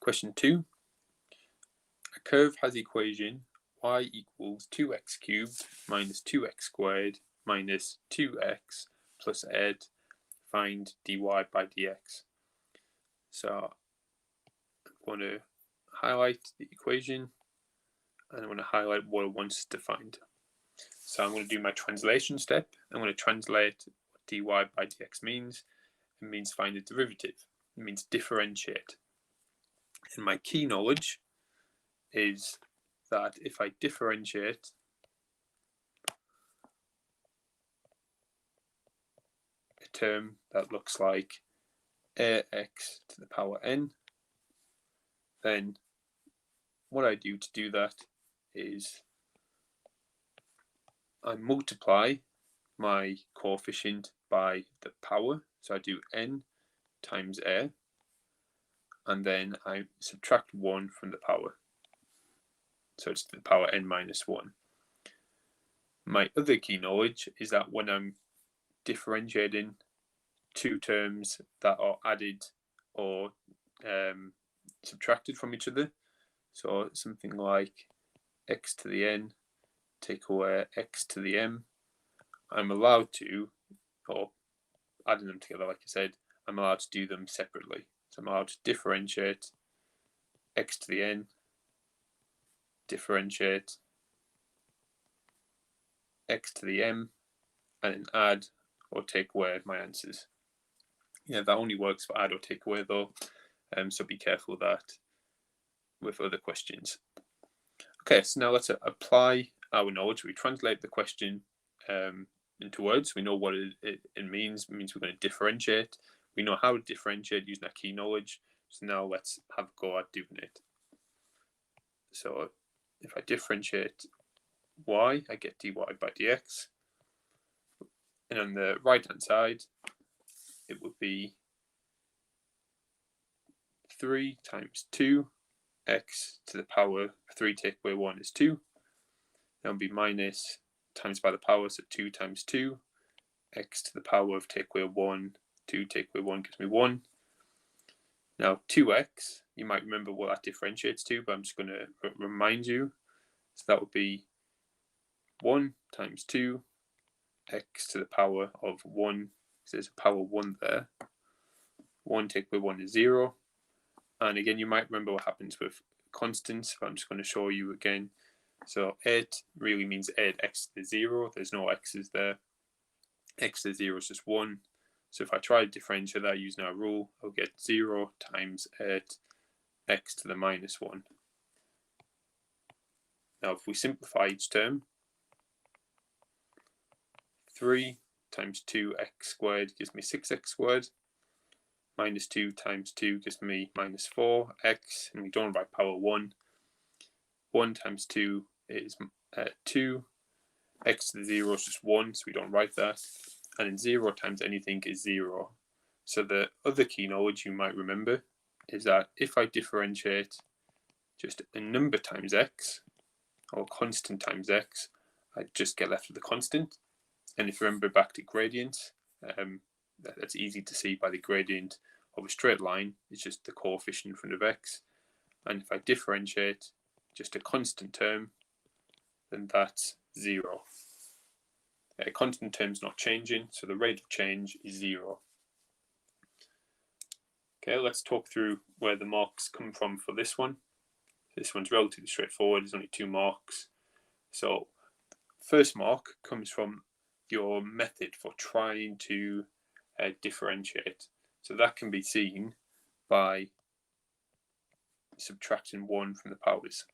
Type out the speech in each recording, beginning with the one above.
Question 2. A curve has equation y equals 2x cubed minus 2x squared minus 2x plus z. Find dy by dx. So I'm going to highlight the equation and I'm going to highlight what it wants to find. So I'm going to do my translation step. I'm going to translate what dy by dx means. It means find a derivative. It means differentiate. And my key knowledge is that if I differentiate a term that looks like ax to the power n, then what I do to do that is I multiply my coefficient by the power. So I do n times a, and then I subtract 1 from the power. So it's the power n minus 1. My other key knowledge is that when I'm differentiating two terms that are added or subtracted from each other, so something like x to the n take away x to the m, I'm allowed to, or adding them together like I said, I'm allowed to do them separately. So I'm allowed to differentiate x to the n, differentiate x to the m, and then add or take away my answers. Yeah, that only works for add or take away though, so be careful of that with other questions. Okay, so now let's apply our knowledge. We translate the question into words. We know what it means. It means we're going to differentiate. We know how to differentiate using our key knowledge. So now let's have a go at doing it. So if I differentiate y, I get dy by dx. And on the right hand side, it would be 3 times 2, x to the power 3 take away 1 is 2. That would be minus times by the power, so 2 times 2, x to the power of take away 1, 2 take away 1 gives me 1. Now 2x, you might remember what that differentiates to, but I'm just going to remind you. So that would be 1 times 2, x to the power of 1, so there's a power 1 there. 1 take away 1 is 0. And again, you might remember what happens with constants, but I'm just going to show you again. So 8 really means 8x to the 0. There's no x's there. X to the 0 is just 1. So if I try to differentiate that using our rule, I'll get 0 times 8 x to the minus 1. Now if we simplify each term, 3 times 2x squared gives me 6x squared. Minus 2 times 2 gives me minus 4x, and we don't write power 1. 1 times 2 is 2. X to the 0 is just 1, so we don't write that. And then 0 times anything is 0. So the other key knowledge you might remember is that if I differentiate just a number times x, or constant times x, I just get left with a constant. And if you remember back to gradients, that's easy to see by the gradient of a straight line. It's just the coefficient in front of x. And if I differentiate just a constant term, then that's 0. A constant term is not changing, so the rate of change is 0. Okay, let's talk through where the marks come from for this one. This one's relatively straightforward. There's only 2 marks. So first mark comes from your method for trying to differentiate. So that can be seen by subtracting 1 from the powers.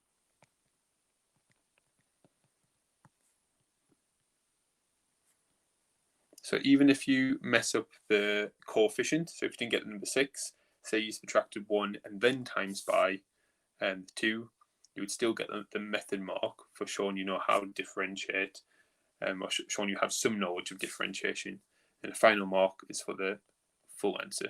So even if you mess up the coefficient, so if you didn't get the number 6, say you subtracted 1 and then times by 2, you would still get the method mark for showing you know how to differentiate, or showing you have some knowledge of differentiation. And the final mark is for the full answer.